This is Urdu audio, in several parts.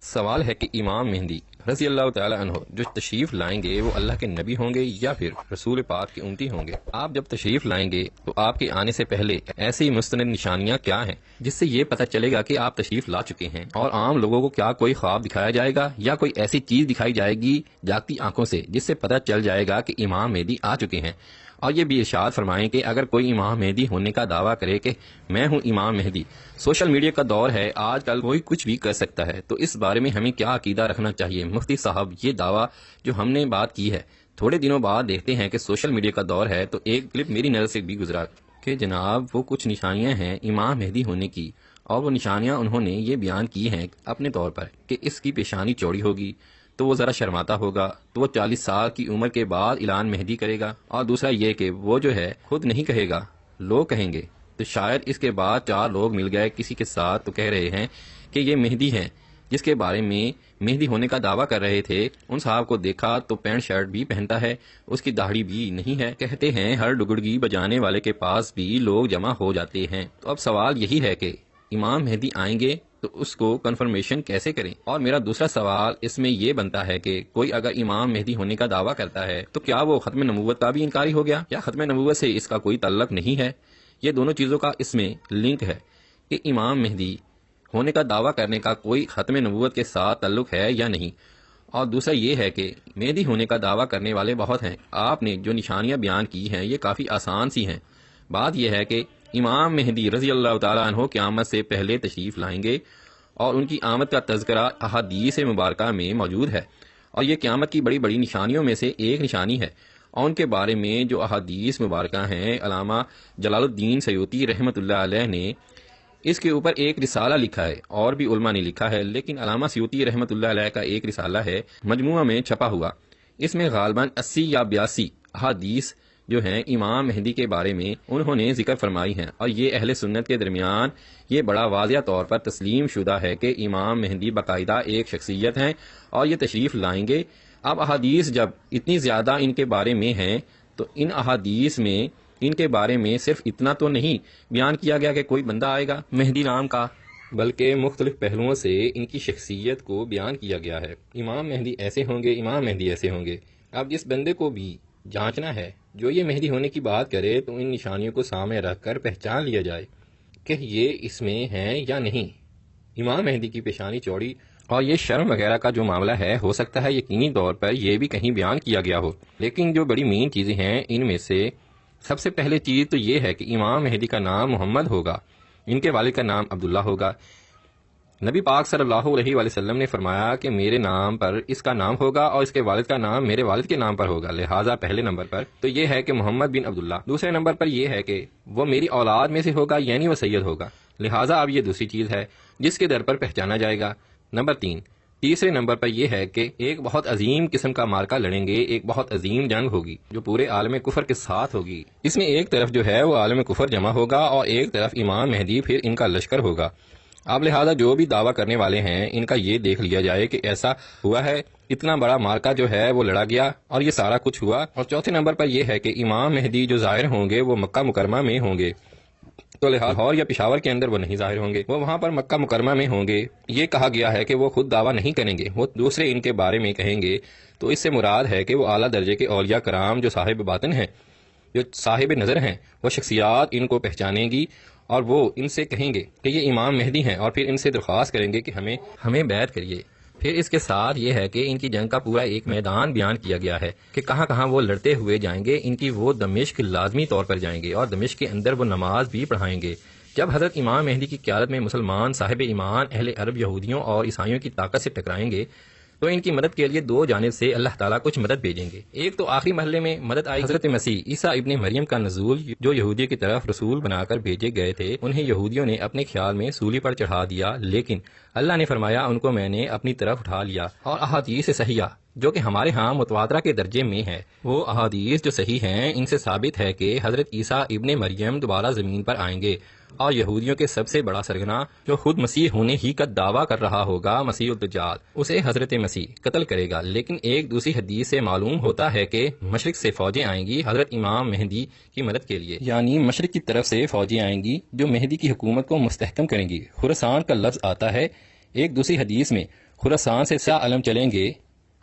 سوال ہے کہ امام مہدی رضی اللہ تعالی عنہ جو تشریف لائیں گے وہ اللہ کے نبی ہوں گے یا پھر رسول پاک کے امتی ہوں گے؟ آپ جب تشریف لائیں گے تو آپ کے آنے سے پہلے ایسی مستند نشانیاں کیا ہیں جس سے یہ پتہ چلے گا کہ آپ تشریف لا چکے ہیں؟ اور عام لوگوں کو کیا کوئی خواب دکھایا جائے گا یا کوئی ایسی چیز دکھائی جائے گی جاگتی آنکھوں سے جس سے پتہ چل جائے گا کہ امام مہدی آ چکے ہیں؟ اور یہ بھی ارشاد فرمائیں کہ اگر کوئی امام مہدی ہونے کا دعویٰ کرے کہ میں ہوں امام مہدی، سوشل میڈیا کا دور ہے، آج کل کوئی کچھ بھی کر سکتا ہے، تو اس بارے میں ہمیں کیا عقیدہ رکھنا چاہیے؟ مفتی صاحب، یہ دعویٰ جو ہم نے بات کی ہے تھوڑے دنوں بعد دیکھتے ہیں کہ سوشل میڈیا کا دور ہے، تو ایک کلپ میری نظر سے بھی گزرا کہ جناب وہ کچھ نشانیاں ہیں امام مہدی ہونے کی، اور وہ نشانیاں انہوں نے یہ بیان کی ہیں اپنے طور پر کہ اس کی پیشانی چوڑی ہوگی تو وہ ذرا شرماتا ہوگا، تو وہ 40 سال کی عمر کے بعد اعلان مہدی کرے گا، اور دوسرا یہ کہ وہ جو ہے خود نہیں کہے گا، لوگ کہیں گے، تو شاید اس کے بعد 4 لوگ مل گئے کسی کے ساتھ تو کہہ رہے ہیں کہ یہ مہدی ہیں جس کے بارے میں مہدی ہونے کا دعویٰ کر رہے تھے، ان صاحب کو دیکھا تو پینٹ شرٹ بھی پہنتا ہے، اس کی داڑھی بھی نہیں ہے، کہتے ہیں ہر ڈگڑگی بجانے والے کے پاس بھی لوگ جمع ہو جاتے ہیں۔ تو اب سوال یہی ہے کہ امام مہدی آئیں گے تو اس کو کنفرمیشن کیسے کریں؟ اور میرا دوسرا سوال اس میں یہ بنتا ہے کہ کوئی اگر امام مہدی ہونے کا دعویٰ کرتا ہے تو کیا وہ ختم نبوت کا بھی انکاری ہو گیا، یا ختم نبوت سے اس کا کوئی تعلق نہیں ہے؟ یہ دونوں چیزوں کا اس میں لنک ہے کہ امام مہدی ہونے کا دعویٰ کرنے کا کوئی ختم نبوت کے ساتھ تعلق ہے یا نہیں۔ اور دوسرا یہ ہے کہ مہدی ہونے کا دعویٰ کرنے والے بہت ہیں، آپ نے جو نشانیاں بیان کی ہیں یہ کافی آسان سی ہیں۔ بات یہ ہے کہ امام مہدی رضی اللہ تعالیٰ عنہ قیامت سے پہلے تشریف لائیں گے، اور ان کی آمد کا تذکرہ احادیث مبارکہ میں موجود ہے، اور یہ قیامت کی بڑی بڑی نشانیوں میں سے ایک نشانی ہے، اور ان کے بارے میں جو احادیث مبارکہ ہیں علامہ جلال الدین سیوطی رحمۃ اللہ علیہ نے اس کے اوپر ایک رسالہ لکھا ہے، اور بھی علماء نے لکھا ہے، لیکن علامہ سیوطی رحمۃ اللہ علیہ کا ایک رسالہ ہے مجموعہ میں چھپا ہوا، اس میں غالباً 80 یا 82 احادیث جو ہیں امام مہدی کے بارے میں انہوں نے ذکر فرمائی ہیں، اور یہ اہل سنت کے درمیان یہ بڑا واضح طور پر تسلیم شدہ ہے کہ امام مہدی باقاعدہ ایک شخصیت ہیں اور یہ تشریف لائیں گے۔ اب احادیث جب اتنی زیادہ ان کے بارے میں ہیں تو ان احادیث میں ان کے بارے میں صرف اتنا تو نہیں بیان کیا گیا کہ کوئی بندہ آئے گا مہدی نام کا، بلکہ مختلف پہلوؤں سے ان کی شخصیت کو بیان کیا گیا ہے۔ امام مہدی ایسے ہوں گے، امام مہدی ایسے ہوں گے۔ اب جس بندے کو بھی جانچنا ہے جو یہ مہدی ہونے کی بات کرے تو ان نشانیوں کو سامنے رکھ کر پہچان لیا جائے کہ یہ اس میں ہیں یا نہیں۔ امام مہدی کی پیشانی چوڑی اور یہ شرم وغیرہ کا جو معاملہ ہے، ہو سکتا ہے یقینی طور پر یہ بھی کہیں بیان کیا گیا ہو، لیکن جو بڑی مین چیزیں ہیں ان میں سے سب سے پہلے چیز تو یہ ہے کہ امام مہدی کا نام محمد ہوگا، ان کے والد کا نام عبداللہ ہوگا۔ نبی پاک صلی اللہ علیہ وآلہ وسلم نے فرمایا کہ میرے نام پر اس کا نام ہوگا اور اس کے والد کا نام میرے والد کے نام پر ہوگا، لہٰذا پہلے نمبر پر تو یہ ہے کہ محمد بن عبداللہ۔ دوسرے نمبر پر یہ ہے کہ وہ میری اولاد میں سے ہوگا، یعنی وہ سید ہوگا، لہٰذا اب یہ دوسری چیز ہے جس کے در پر پہچانا جائے گا۔ نمبر 3، تیسرے نمبر پر یہ ہے کہ ایک بہت عظیم قسم کا مارکہ لڑیں گے، ایک بہت عظیم جنگ ہوگی جو پورے عالم کفر کے ساتھ ہوگی۔ اس میں ایک طرف جو ہے وہ عالم کفر جمع ہوگا اور ایک طرف امام مہدی، پھر ان کا لشکر ہوگا۔ اب لہٰذا جو بھی دعویٰ کرنے والے ہیں ان کا یہ دیکھ لیا جائے کہ ایسا ہوا ہے، اتنا بڑا مارکہ جو ہے وہ لڑا گیا اور یہ سارا کچھ ہوا۔ اور چوتھے نمبر پر یہ ہے کہ امام مہدی جو ظاہر ہوں گے وہ مکہ مکرمہ میں ہوں گے، تو لاہور یا پشاور کے اندر وہ نہیں ظاہر ہوں گے، وہ وہاں پر مکہ مکرمہ میں ہوں گے۔ یہ کہا گیا ہے کہ وہ خود دعویٰ نہیں کریں گے، وہ دوسرے ان کے بارے میں کہیں گے، تو اس سے مراد ہے کہ وہ اعلیٰ درجے کے اولیاء کرام جو صاحب باطن ہیں، جو صاحب نظر ہیں، وہ شخصیات ان کو پہچانیں گی اور وہ ان سے کہیں گے کہ یہ امام مہدی ہیں، اور پھر ان سے درخواست کریں گے کہ ہمیں بیعت کریے۔ پھر اس کے ساتھ یہ ہے کہ ان کی جنگ کا پورا ایک میدان بیان کیا گیا ہے کہ کہاں کہاں وہ لڑتے ہوئے جائیں گے۔ ان کی وہ دمشق لازمی طور پر جائیں گے اور دمشق کے اندر وہ نماز بھی پڑھائیں گے۔ جب حضرت امام مہدی کی قیادت میں مسلمان صاحب ایمان اہل عرب یہودیوں اور عیسائیوں کی طاقت سے ٹکرائیں گے تو ان کی مدد کے لیے 2 جانب سے اللہ تعالیٰ کچھ مدد بھیجیں گے۔ ایک تو آخری مرحلے میں مدد آئی حضرت مسیح عیسیٰ ابن مریم کا نزول، جو یہودیوں کی طرف رسول بنا کر بھیجے گئے تھے، انہیں یہودیوں نے اپنے خیال میں سولی پر چڑھا دیا، لیکن اللہ نے فرمایا ان کو میں نے اپنی طرف اٹھا لیا۔ اور احادیث صحیحہ جو کہ ہمارے ہاں متواترہ کے درجے میں ہے، وہ احادیث جو صحیح ہیں ان سے ثابت ہے کہ حضرت عیسیٰ ابن مریم دوبارہ زمین پر آئیں گے، اور یہودیوں کے سب سے بڑا سرگنا جو خود مسیح ہونے ہی کا دعویٰ کر رہا ہوگا، مسیح الدجال، اسے حضرت مسیح قتل کرے گا۔ لیکن ایک دوسری حدیث سے معلوم ہوتا ہے کہ مشرق سے فوجیں آئیں گی حضرت امام مہدی کی مدد کے لیے، یعنی مشرق کی طرف سے فوجیں آئیں گی جو مہدی کی حکومت کو مستحکم کریں گی۔ خراسان کا لفظ آتا ہے ایک دوسری حدیث میں خراسان سے سیاہ علم چلیں گے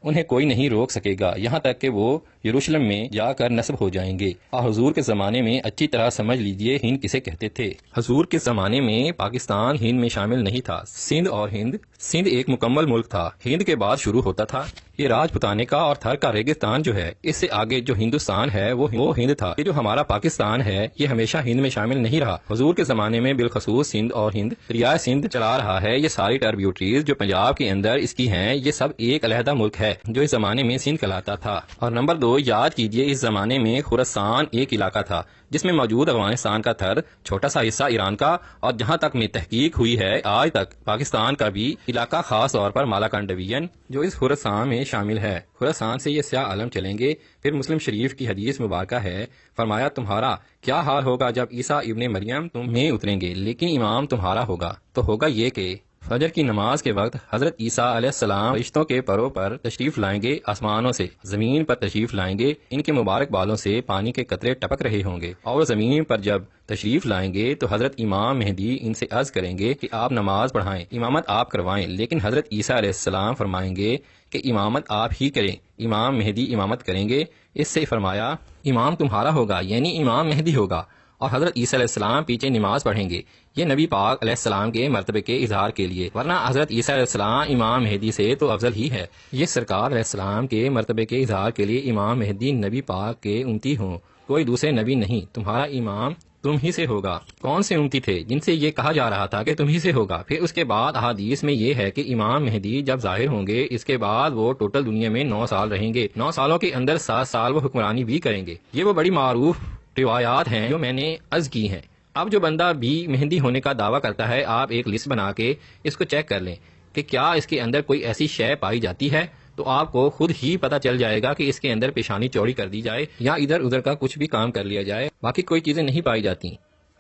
انہیں کوئی نہیں روک سکے گا، یہاں تک کہ وہ یروشلم میں جا کر نصب ہو جائیں گے۔ اور حضور کے زمانے میں اچھی طرح سمجھ لیجئے ہند کسے کہتے تھے۔ حضور کے زمانے میں پاکستان ہند میں شامل نہیں تھا۔ سندھ ایک مکمل ملک تھا۔ ہند کے بعد شروع ہوتا تھا یہ راجپوتانے کا اور تھر کا ریگستان جو ہے، اس سے آگے جو ہندوستان ہے وہ ہند تھا۔ یہ جو ہمارا پاکستان ہے یہ ہمیشہ ہند میں شامل نہیں رہا۔ حضور کے زمانے میں بالخصوص سندھ اور ہند دریائے سندھ چلا رہا ہے۔ یہ ساری ٹربیوٹریز جو پنجاب کے اندر اس کی ہیں یہ سب ایک علیحدہ ملک ہے جو اس زمانے میں سندھ کہلاتا تھا۔ اور نمبر 2 یاد کیجئے اس زمانے میں خراسان ایک علاقہ تھا جس میں موجود افغانستان کا تھر، چھوٹا سا حصہ ایران کا، اور جہاں تک میں تحقیق ہوئی ہے آج تک پاکستان کا بھی علاقہ، خاص طور پر مالاکنڈ ڈویژن جو اس خراسان میں شامل ہے۔ خراسان سے یہ سیاہ علم چلیں گے۔ پھر مسلم شریف کی حدیث مبارکہ ہے، فرمایا تمہارا کیا حال ہوگا جب عیسیٰ ابن مریم تم میں اتریں گے لیکن امام تمہارا ہوگا۔ تو ہوگا یہ کہ فجر کی نماز کے وقت حضرت عیسیٰ علیہ السلام فرشتوں کے پروں پر تشریف لائیں گے، آسمانوں سے زمین پر تشریف لائیں گے، ان کے مبارک بالوں سے پانی کے قطرے ٹپک رہے ہوں گے، اور زمین پر جب تشریف لائیں گے تو حضرت امام مہدی ان سے عرض کریں گے کہ آپ نماز پڑھائیں، امامت آپ کروائیں، لیکن حضرت عیسیٰ علیہ السلام فرمائیں گے کہ امامت آپ ہی کریں، امام مہدی امامت کریں گے۔ اس سے فرمایا امام تمہارا ہوگا یعنی امام مہدی ہوگا، اور حضرت عیسیٰ علیہ السلام پیچھے نماز پڑھیں گے، یہ نبی پاک علیہ السلام کے مرتبے کے اظہار کے لیے، ورنہ حضرت عیسیٰ علیہ السلام امام مہدی سے تو افضل ہی ہے۔ یہ سرکار علیہ السلام کے مرتبے کے اظہار کے لیے امام مہدی نبی پاک کے امتی ہوں، کوئی دوسرے نبی نہیں، تمہارا امام تم ہی سے ہوگا۔ کون سے امتی تھے جن سے یہ کہا جا رہا تھا کہ تم ہی سے ہوگا؟ پھر اس کے بعد احادیث میں یہ ہے کہ امام مہدی جب ظاہر ہوں گے اس کے بعد وہ ٹوٹل دنیا میں 9 سال رہیں گے، 9 سالوں کے اندر 7 سال وہ حکمرانی بھی کریں گے۔ یہ وہ بڑی معروف روایات ہیں جو میں نے عرض کی ہیں۔ اب جو بندہ بھی مہندی ہونے کا دعویٰ کرتا ہے آپ ایک لسٹ بنا کے اس کو چیک کر لیں کہ کیا اس کے اندر کوئی ایسی شے پائی جاتی ہے، تو آپ کو خود ہی پتہ چل جائے گا کہ اس کے اندر پیشانی چوڑی کر دی جائے یا ادھر ادھر کا کچھ بھی کام کر لیا جائے، باقی کوئی چیزیں نہیں پائی جاتی۔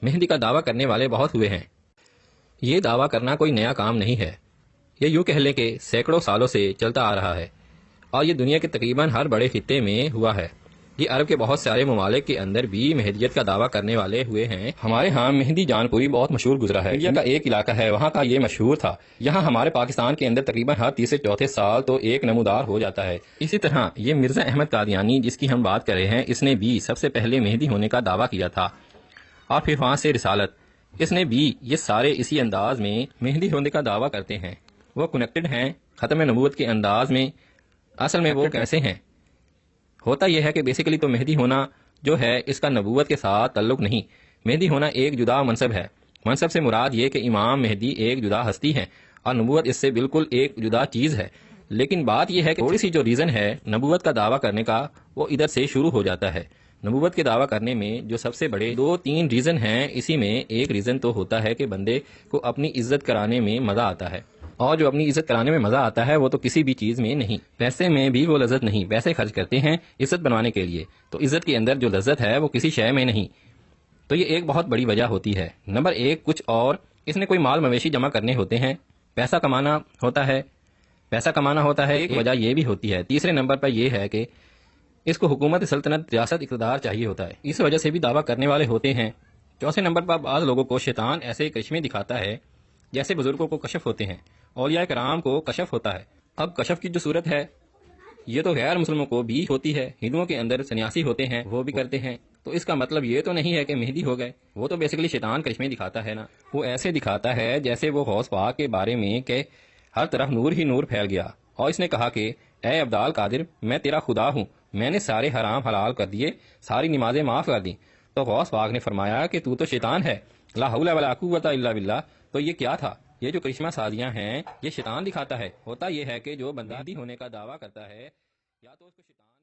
مہندی کا دعویٰ کرنے والے بہت ہوئے ہیں، یہ دعویٰ کرنا کوئی نیا کام نہیں ہے، یہ یوں کہہ لیں کہ سینکڑوں سالوں سے چلتا آ رہا ہے، اور یہ دنیا کے تقریباً ہر بڑے خطے میں ہوا ہے۔ یہ عرب کے بہت سارے ممالک کے اندر بھی مہدیت کا دعویٰ کرنے والے ہوئے ہیں۔ ہمارے ہاں مہندی جان پوری بہت مشہور گزرا ہے، انڈیا کا ایک علاقہ ہے وہاں کا یہ مشہور تھا، یہاں ہمارے پاکستان کے اندر تقریباً ہر تیسرے چوتھے سال تو ایک نمودار ہو جاتا ہے۔ اسی طرح یہ مرزا احمد قادیانی جس کی ہم بات کر رہے ہیں، اس نے بھی سب سے پہلے مہدی ہونے کا دعویٰ کیا تھا، اور پھر وہاں سے رسالت، اس نے بھی، یہ سارے اسی انداز میں مہدی ہونے کا دعویٰ کرتے ہیں۔ وہ کنیکٹڈ ہیں ختم نبوت کے انداز میں۔ اصل میں وہ کیسے ہیں؟ ہوتا یہ ہے کہ بیسیکلی تو مہدی ہونا جو ہے اس کا نبوت کے ساتھ تعلق نہیں، مہدی ہونا ایک جدا منصب ہے۔ منصب سے مراد یہ کہ امام مہدی ایک جدا ہستی ہے اور نبوت اس سے بالکل ایک جدا چیز ہے۔ لیکن بات یہ ہے کہ تھوڑی سی جو ریزن ہے نبوت کا دعویٰ کرنے کا وہ ادھر سے شروع ہو جاتا ہے۔ نبوت کے دعویٰ کرنے میں جو سب سے بڑے 2-3 ریزن ہیں، اسی میں ایک ریزن تو ہوتا ہے کہ بندے کو اپنی عزت کرانے میں مزہ آتا ہے، اور جو اپنی عزت کرانے میں مزہ آتا ہے وہ تو کسی بھی چیز میں نہیں، پیسے میں بھی وہ لذت نہیں، پیسے خرچ کرتے ہیں عزت بنوانے کے لیے، تو عزت کے اندر جو لذت ہے وہ کسی شے میں نہیں، تو یہ ایک بہت بڑی وجہ ہوتی ہے۔ نمبر 1 کچھ اور، اس نے کوئی مال مویشی جمع کرنے ہوتے ہیں، پیسہ کمانا ہوتا ہے، ایک وجہ یہ بھی ہوتی ہے۔ تیسرے نمبر پر یہ ہے کہ اس کو حکومت سلطنت ریاست اقتدار چاہیے ہوتا ہے، اس وجہ سے بھی دعویٰ کرنے والے ہوتے ہیں۔ چوتھے نمبر پر بعض لوگوں کو شیطان ایسے کرشمے دکھاتا ہے جیسے بزرگوں کو کشف ہوتے ہیں، اولیاء کرام کو کشف ہوتا ہے۔ اب کشف کی جو صورت ہے یہ تو غیر مسلموں کو بھی ہوتی ہے، ہندوؤں کے اندر سنیاسی ہوتے ہیں وہ بھی کرتے ہیں، تو اس کا مطلب یہ تو نہیں ہے کہ مہدی ہو گئے، وہ تو بیسیکلی شیطان کرشمے دکھاتا ہے نا، وہ ایسے دکھاتا ہے جیسے وہ غوث پاک کے بارے میں کہ ہر طرف نور ہی نور پھیل گیا، اور اس نے کہا کہ اے عبدال قادر میں تیرا خدا ہوں، میں نے سارے حرام حلال کر دیے، ساری نمازیں معاف کر دیں، تو غوث پاک نے فرمایا کہ تو شیطان ہے، لا حول ولا قوت الا باللہ۔ تو یہ کیا تھا؟ یہ جو کرشمہ سازیاں ہیں یہ شیطان دکھاتا ہے۔ ہوتا یہ ہے کہ جو بندہ مہدی ہونے کا دعویٰ کرتا ہے یا تو اس کو شیطان